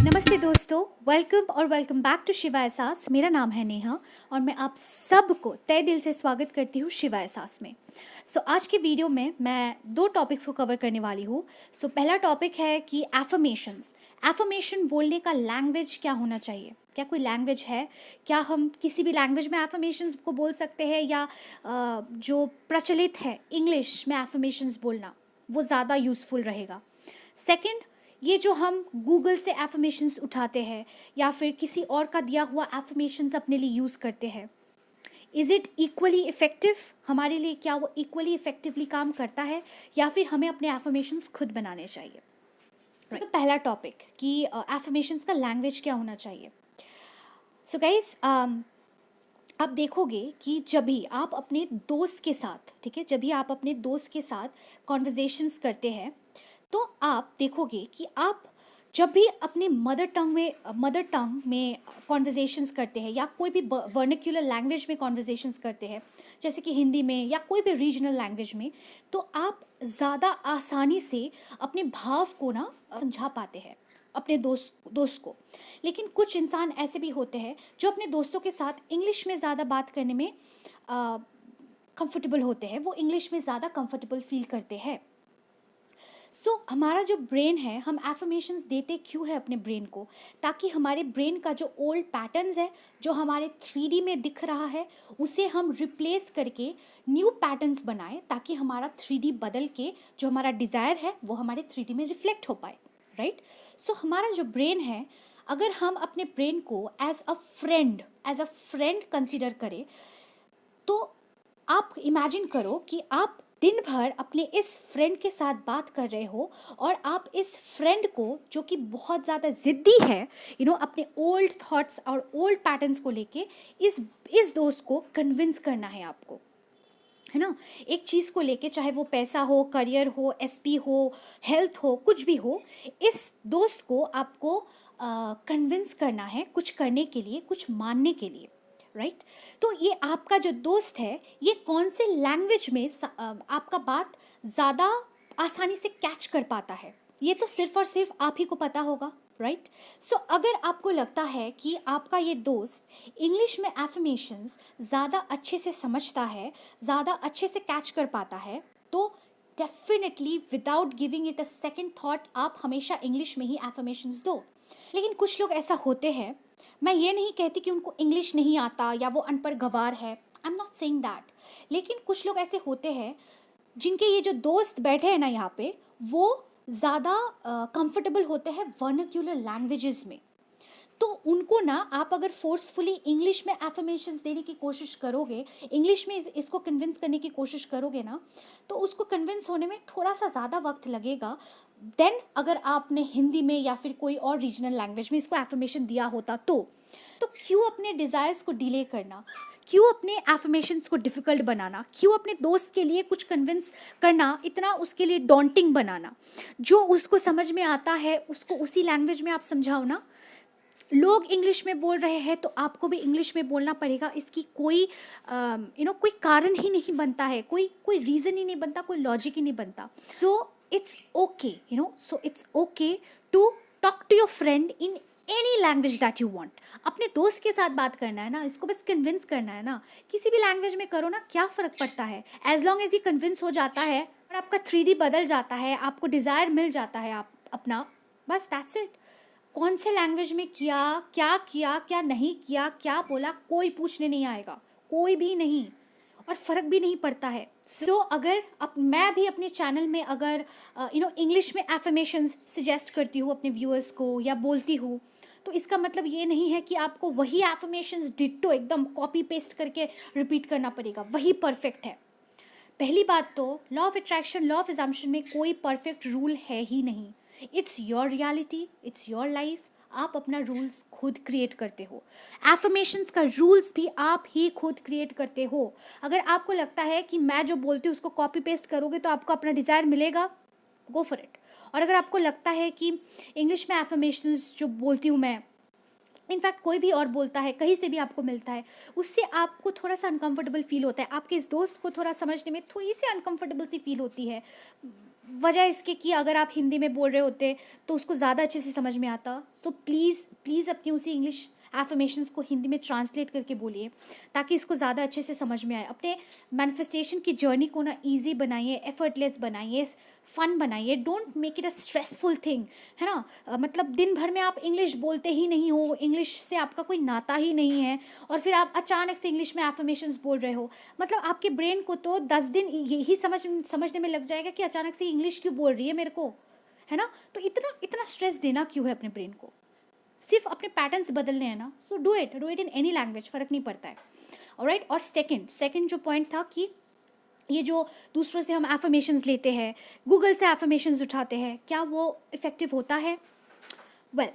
नमस्ते दोस्तों, welcome back to Shiva एहसास। मेरा नाम है नेहा और मैं आप सबको तहे दिल से स्वागत करती हूँ शिवा एहसास में। आज की वीडियो में मैं दो टॉपिक्स को कवर करने वाली हूँ। पहला टॉपिक है कि एफर्मेशन बोलने का लैंग्वेज क्या होना चाहिए। क्या कोई लैंग्वेज है? क्या हम किसी भी लैंग्वेज में एफर्मेशंस को बोल सकते हैं या जो प्रचलित है इंग्लिश में एफर्मेशंस बोलना वो ज़्यादा यूज़फुल रहेगा? सेकंड, ये जो हम गूगल से एफर्मेशंस उठाते हैं या फिर किसी और का दिया हुआ एफर्मेशंस अपने लिए यूज़ करते हैं, इज़ इट इक्वली इफ़ेक्टिव हमारे लिए? क्या वो इक्वली इफ़ेक्टिवली काम करता है या फिर हमें अपने एफर्मेशंस खुद बनाने चाहिए? तो पहला टॉपिक कि एफर्मेशंस का लैंग्वेज क्या होना चाहिए। गाइस, आप देखोगे कि जब भी आप अपने दोस्त के साथ, ठीक है, जब भी आप अपने दोस्त के साथ कॉन्वर्जेशंस करते हैं तो आप देखोगे कि आप जब भी अपने मदर टंग में कॉन्वर्जेशंस करते हैं या कोई भी वर्निकुलर लैंग्वेज में कॉन्वर्जेशंस करते हैं, जैसे कि हिंदी में या कोई भी रीजनल लैंग्वेज में, तो आप ज़्यादा आसानी से अपने भाव को ना समझा पाते हैं अपने दोस्त को। लेकिन कुछ इंसान ऐसे भी होते हैं जो अपने दोस्तों के साथ इंग्लिश में ज़्यादा बात करने में कंफर्टेबल होते हैं, वो इंग्लिश में ज़्यादा कंफर्टेबल फील करते हैं। हमारा जो ब्रेन है, हम एफर्मेशंस देते क्यों है अपने ब्रेन को? ताकि हमारे ब्रेन का जो ओल्ड पैटर्न्स है, जो हमारे 3D में दिख रहा है, उसे हम रिप्लेस करके न्यू पैटर्न्स बनाएं, ताकि हमारा 3D बदल के जो हमारा डिज़ायर है वो हमारे 3D में रिफ्लेक्ट हो पाए, राइट? हमारा जो ब्रेन है, अगर हम अपने ब्रेन को एज अ फ्रेंड कंसिडर करें, तो आप इमेजिन करो कि आप दिन भर अपने इस फ्रेंड के साथ बात कर रहे हो और आप इस फ्रेंड को, जो कि बहुत ज़्यादा ज़िद्दी है, अपने ओल्ड थॉट्स और ओल्ड पैटर्न्स को लेके इस दोस्त को कन्विंस करना है आपको, है ना, एक चीज़ को लेके, चाहे वो पैसा हो, करियर हो, एसपी हो, हेल्थ हो, कुछ भी हो, इस दोस्त को आपको कन्विंस करना है कुछ करने के लिए, कुछ मानने के लिए, राइट? तो ये आपका जो दोस्त है, ये कौन से लैंग्वेज में आपका बात ज़्यादा आसानी से कैच कर पाता है, ये तो सिर्फ और सिर्फ आप ही को पता होगा, राइट? अगर आपको लगता है कि आपका ये दोस्त इंग्लिश में एफर्मेशंस ज़्यादा अच्छे से समझता है, ज़्यादा अच्छे से कैच कर पाता है, तो definitely without giving it a second thought आप हमेशा इंग्लिश में ही एफर्मेशंस दो। लेकिन कुछ लोग ऐसा होते हैं, मैं ये नहीं कहती कि उनको इंग्लिश नहीं आता या वो अनपढ़ गवार है, I am not saying that, लेकिन कुछ लोग ऐसे होते हैं जिनके ये जो दोस्त बैठे हैं ना यहाँ पे, वो ज़्यादा कंफर्टेबल होते हैं वर्नाक्यूलर लैंग्वेजेस में। तो उनको ना आप अगर फोर्सफुली इंग्लिश में एफर्मेशंस देने की कोशिश करोगे, इंग्लिश में इसको कन्विंस करने की कोशिश करोगे ना, तो उसको कन्विंस होने में थोड़ा सा ज़्यादा वक्त लगेगा देन अगर आपने हिंदी में या फिर कोई और रीजनल लैंग्वेज में इसको एफर्मेशन दिया होता। तो क्यों अपने डिज़ायर्स को डिले करना, क्यों अपने एफर्मेशंस को डिफ़िकल्ट बनाना, क्यों अपने दोस्त के लिए कुछ कन्विंस करना इतना उसके लिए डॉन्टिंग बनाना? जो उसको समझ में आता है उसको उसी लैंग्वेज में आप समझाओ ना। लोग इंग्लिश में बोल रहे हैं तो आपको भी इंग्लिश में बोलना पड़ेगा, इसकी कोई कोई कारण ही नहीं बनता है, कोई रीज़न ही नहीं बनता, कोई लॉजिक ही नहीं बनता। It's okay to talk to your friend in any language that you want. अपने दोस्त के साथ बात करना है ना, इसको बस कन्विंस करना है ना, किसी भी लैंग्वेज में करो ना, क्या फ़र्क पड़ता है? एज लॉन्ग एज ये कन्विंस हो जाता है और आपका 3D बदल जाता है, आपको डिज़ायर मिल जाता है आप अपना, बस दैट्स इट। कौन से लैंग्वेज में किया, क्या नहीं किया, क्या बोला, कोई पूछने नहीं आएगा, कोई भी नहीं, और फ़र्क भी नहीं पड़ता है। अगर मैं भी अपने चैनल में अगर इंग्लिश में एफर्मेशंस सजेस्ट करती हूँ अपने व्यूअर्स को या बोलती हूँ, तो इसका मतलब ये नहीं है कि आपको वही एफर्मेशंस डिट्टो एकदम कॉपी पेस्ट करके रिपीट करना पड़ेगा, वही परफेक्ट है। पहली बात तो law of attraction, law of assumption में कोई परफेक्ट रूल है ही नहीं। It's your reality, it's your life, आप अपना रूल्स खुद क्रिएट करते हो। एफर्मेशंस का रूल्स भी आप ही खुद क्रिएट करते हो। अगर आपको लगता है कि मैं जो बोलती हूँ उसको कॉपी पेस्ट करोगे तो आपको अपना डिज़ायर मिलेगा, गो फॉर इट। और अगर आपको लगता है कि इंग्लिश में एफर्मेशंस जो बोलती हूँ मैं, इनफैक्ट कोई भी और बोलता है, कहीं से भी आपको मिलता है, उससे आपको थोड़ा सा अनकंफर्टेबल फील होता है, आपके इस दोस्त को थोड़ा समझने में थोड़ी सी अनकंफर्टेबल सी फील होती है, वजह इसके कि अगर आप हिंदी में बोल रहे होते तो उसको ज़्यादा अच्छे से समझ में आता। सो प्लीज़ प्लीज़ अपनी उसी इंग्लिश एफर्मेशंस को हिंदी में ट्रांसलेट करके बोलिए ताकि इसको ज़्यादा अच्छे से समझ में आए। अपने मैनिफेस्टेशन की जर्नी को ना ईजी बनाइए, एफर्टलेस बनाइए, फन बनाइए। Don't make it a stressful thing, है ना। मतलब दिन भर में आप इंग्लिश बोलते ही नहीं हो, इंग्लिश से आपका कोई नाता ही नहीं है, और फिर आप अचानक से इंग्लिश में एफर्मेशंस बोल रहे हो। मतलब आपके ब्रेन को तो 10 दिन यही समझने में लग जाएगा कि अचानक से इंग्लिश क्यों बोल रही है मेरे को, है ना। तो इतना इतना स्ट्रेस देना क्यों है अपने ब्रेन को। सिर्फ अपने पैटर्न्स बदलने हैं ना, so do it in any language, फ़र्क नहीं पड़ता है। ऑलराइट। और सेकंड जो पॉइंट था कि ये जो दूसरों से हम एफर्मेशंस लेते हैं, गूगल से एफर्मेशंस उठाते हैं, क्या वो इफ़ेक्टिव होता है? वेल,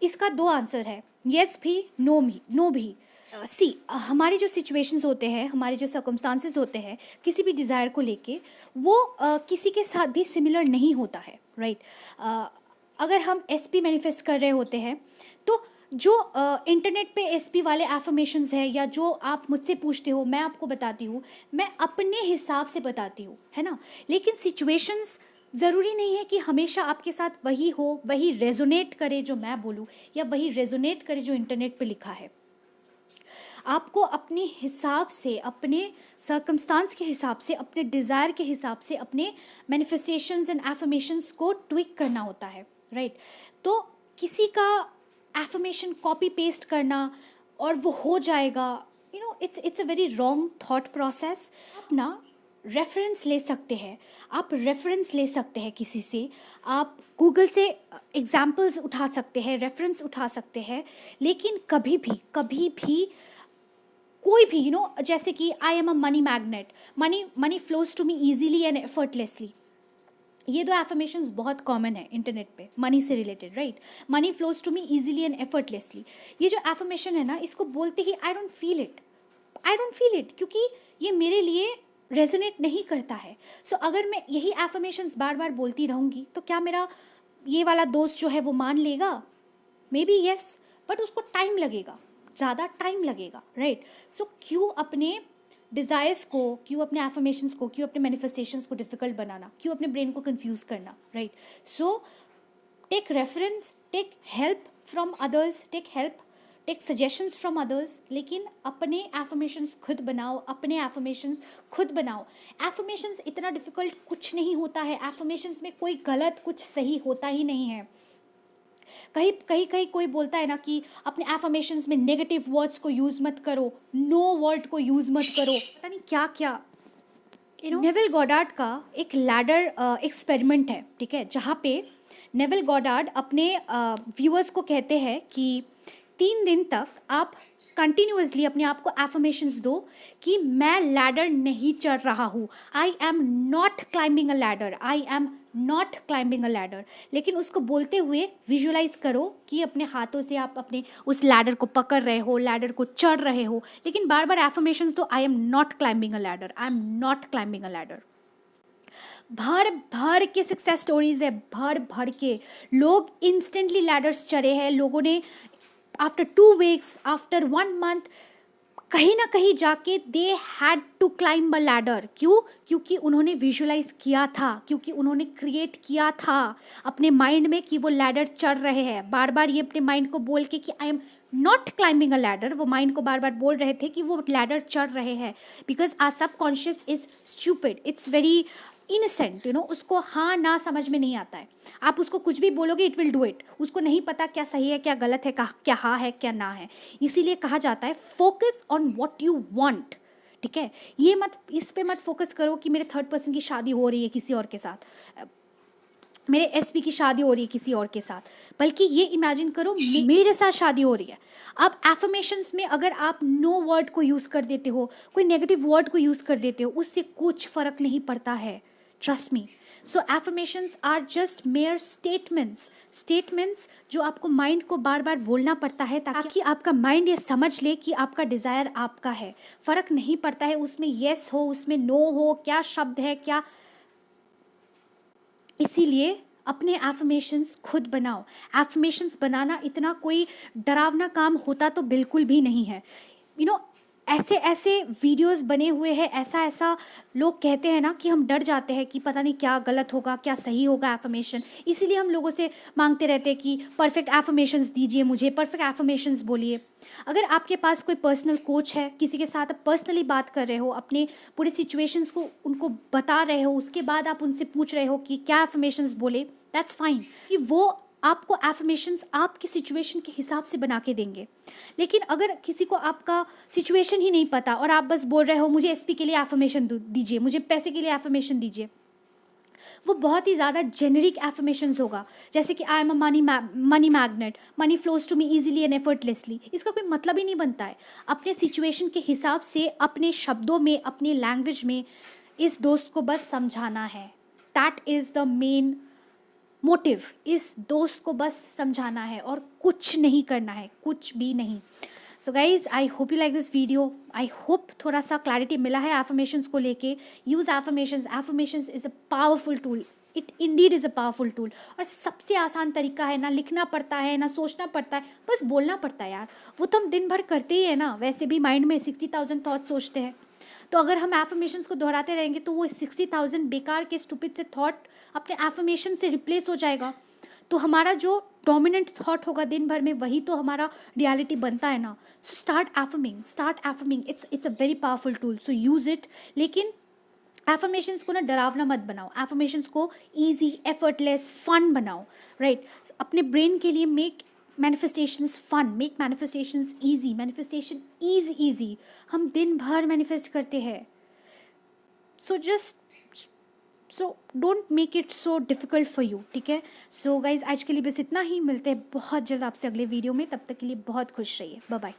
इसका 2 आंसर है, येस भी, नो भी। सी हमारी जो सिचुएशंस होते हैं, हमारे जो सर्कमस्टांसेस होते हैं किसी भी डिज़ायर को लेके, वो किसी के साथ भी सिमिलर नहीं होता है, राइट। अगर हम एसपी मैनिफेस्ट कर रहे होते हैं तो जो इंटरनेट पे एसपी वाले एफर्मेशंस है या जो आप मुझसे पूछते हो मैं आपको बताती हूँ, मैं अपने हिसाब से बताती हूँ, है ना। लेकिन सिचुएशंस ज़रूरी नहीं है कि हमेशा आपके साथ वही हो, वही रेजोनेट करे जो मैं बोलूँ या वही रेजोनेट करे जो इंटरनेट पे लिखा है। आपको अपने हिसाब से, अपने सर्कमस्टांस के हिसाब से, अपने डिज़ायर के हिसाब से अपने मैनिफेस्टेशंस एंड एफर्मेशंस को ट्विक करना होता है, राइट। तो किसी का एफर्मेशन कॉपी पेस्ट करना और वो हो जाएगा, it's a very wrong thought process. आप ना रेफरेंस ले सकते हैं, आप रेफरेंस ले सकते हैं किसी से, आप गूगल से एग्जाम्पल्स उठा सकते हैं, रेफरेंस उठा सकते हैं, लेकिन कभी भी कोई भी जैसे कि I am a money magnet, money flows to me easily and effortlessly, ये 2 एफर्मेशंस बहुत कॉमन है इंटरनेट पे मनी से related, right. Money flows to me easily and effortlessly, ये जो एफर्मेशन है ना, इसको बोलते ही आई डोंट फील इट, क्योंकि ये मेरे लिए रेजोनेट नहीं करता है। सो अगर मैं यही एफर्मेशंस बार बार बोलती रहूँगी तो क्या मेरा ये वाला दोस्त जो है वो मान लेगा? मे बी येस, बट उसको टाइम लगेगा, ज़्यादा टाइम लगेगा, राइट। सो क्यों अपने डिज़ायर्स को, क्यों अपने एफर्मेशंस को, क्यों अपने मैनिफेस्टेशंस को डिफ़िकल्ट बनाना, क्यों अपने ब्रेन को कंफ्यूज करना, right. So take reference, take help from others, take suggestions from others, लेकिन अपने एफर्मेशंस खुद बनाओ, अपने एफर्मेशंस खुद बनाओ। एफर्मेशंस इतना डिफ़िकल्ट कुछ नहीं होता है, एफर्मेशंस में कोई गलत कुछ सही होता ही नहीं है। कहीं कोई बोलता है ना कि अपने एफर्मेशंस में नेगेटिव वर्ड्स को यूज़ मत करो, नो वर्ड को यूज़ मत करो, पता नहीं क्या क्या। नेविल गॉडार्ड का एक लैडर एक्सपेरिमेंट है, ठीक है, जहाँ पे नेविल गॉडार्ड अपने व्यूअर्स को कहते हैं कि 3 दिन तक आप कंटिन्यूअसली अपने आप को एफर्मेशंस दो कि मैं लैडर नहीं चढ़ रहा हूँ, I am not climbing a ladder, I am not climbing a ladder. लेकिन उसको बोलते हुए विजुअलाइज करो कि अपने हाथों से आप अपने उस लैडर को पकड़ रहे हो, लैडर को चढ़ रहे हो, लेकिन बार बार एफर्मेशंस दो, I am not climbing a ladder, I am not climbing a ladder. भर भर के सक्सेस स्टोरीज है, भर भर के लोग इंस्टेंटली लैडर्स चढ़े हैं, लोगों ने आफ्टर 2 वीक्स, आफ्टर 1 मंथ, कहीं ना कहीं जाके they had to climb a ladder. क्यों? क्योंकि उन्होंने विजुअलाइज किया था, क्योंकि उन्होंने क्रिएट किया था अपने माइंड में कि वो लैडर चढ़ रहे हैं। बार बार ये अपने माइंड को बोल के कि I am not climbing a ladder, वो माइंड को बार बार बोल रहे थे कि वो लैडर चढ़ रहे हैं, because are subconscious is stupid, it's very innocent, उसको हाँ ना समझ में नहीं आता है। आप उसको कुछ भी बोलोगे इट विल डू इट, उसको नहीं पता क्या सही है क्या गलत है, क्या हाँ है क्या ना है। इसीलिए कहा जाता है focus on what you want, ठीक है। ये मत, इस पे मत फोकस करो कि मेरे 3rd पर्सन की शादी हो रही है किसी और के साथ, मेरे एसपी की शादी हो रही है किसी और के साथ, बल्कि ये इमेजिन करो मेरे साथ शादी हो रही है। अब एफर्मेशंस में अगर आप नो वर्ड को यूज़ कर देते हो, कोई नेगेटिव वर्ड को यूज़ कर देते हो, उससे कुछ फ़र्क नहीं पड़ता है, trust me. So affirmations are just mere statements जो आपको माइंड को बार बार बोलना पड़ता है ताकि आपका माइंड ये समझ ले कि आपका डिज़ायर आपका है। फ़र्क नहीं पड़ता है उसमें येस हो, उसमें नो हो, क्या शब्द है क्या। इसीलिए अपने एफर्मेशंस खुद बनाओ। एफर्मेशंस बनाना इतना कोई डरावना काम होता तो बिल्कुल भी नहीं है। ऐसे ऐसे वीडियोस बने हुए हैं, ऐसा ऐसा लोग कहते हैं ना कि हम डर जाते हैं कि पता नहीं क्या गलत होगा, क्या सही होगा एफर्मेशन। इसीलिए हम लोगों से मांगते रहते हैं कि परफेक्ट एफर्मेशंस दीजिए मुझे, परफेक्ट एफर्मेशंस बोलिए। अगर आपके पास कोई पर्सनल कोच है, किसी के साथ आप पर्सनली बात कर रहे हो, अपने पूरे सिचुएशंस को उनको बता रहे हो, उसके बाद आप उनसे पूछ रहे हो कि क्या एफर्मेशंस बोले, दैट्स फाइन, कि वो आपको एफर्मेशंस आपकी सिचुएशन के हिसाब से बना के देंगे। लेकिन अगर किसी को आपका सिचुएशन ही नहीं पता और आप बस बोल रहे हो मुझे एसपी के लिए एफर्मेशन दीजिए, मुझे पैसे के लिए एफर्मेशन दीजिए, वो बहुत ही ज़्यादा जेनरिक एफर्मेशंस होगा, जैसे कि I am a money magnet, money flows to me easily and effortlessly. इसका कोई मतलब ही नहीं बनता है। अपने सिचुएशन के हिसाब से, अपने शब्दों में, अपने लैंग्वेज में इस दोस्त को बस समझाना है। That is the main motive, इस दोस्त को बस समझाना है और कुछ नहीं करना है, कुछ भी नहीं। So guys, I hope you like this video. I hope थोड़ा सा क्लैरिटी मिला है एफर्मेशंस को लेके। Use affirmations, affirmations is a powerful tool, it Indeed is a powerful tool. और सबसे आसान तरीका है, ना लिखना पड़ता है, ना सोचना पड़ता है, बस बोलना पड़ता है यार। वो तो हम दिन भर करते ही है ना, वैसे भी माइंड में 60,000 थॉट सोचते हैं। तो अगर हम एफर्मेशंस को दोहराते रहेंगे तो वो 60,000 बेकार के स्टूपिड से थॉट अपने एफर्मेशन से रिप्लेस हो जाएगा। तो हमारा जो डोमिनेंट थॉट होगा दिन भर में, वही तो हमारा रियलिटी बनता है ना। So start affirming, it's a very powerful tool, so use it. लेकिन एफर्मेशंस को ना डरावना मत बनाओ, एफर्मेशंस को ईजी, एफर्टलेस, फन बनाओ, राइट। अपने ब्रेन के लिए make manifestations fun, make manifestations easy, manifestation easy. हम दिन भर मैनिफेस्ट करते हैं, so don't make it so difficult for you, ठीक है। सो गाइज, आज के लिए बस इतना ही। मिलते हैं बहुत जल्द आपसे अगले वीडियो में, तब तक के लिए बहुत खुश रहिए। Bye bye.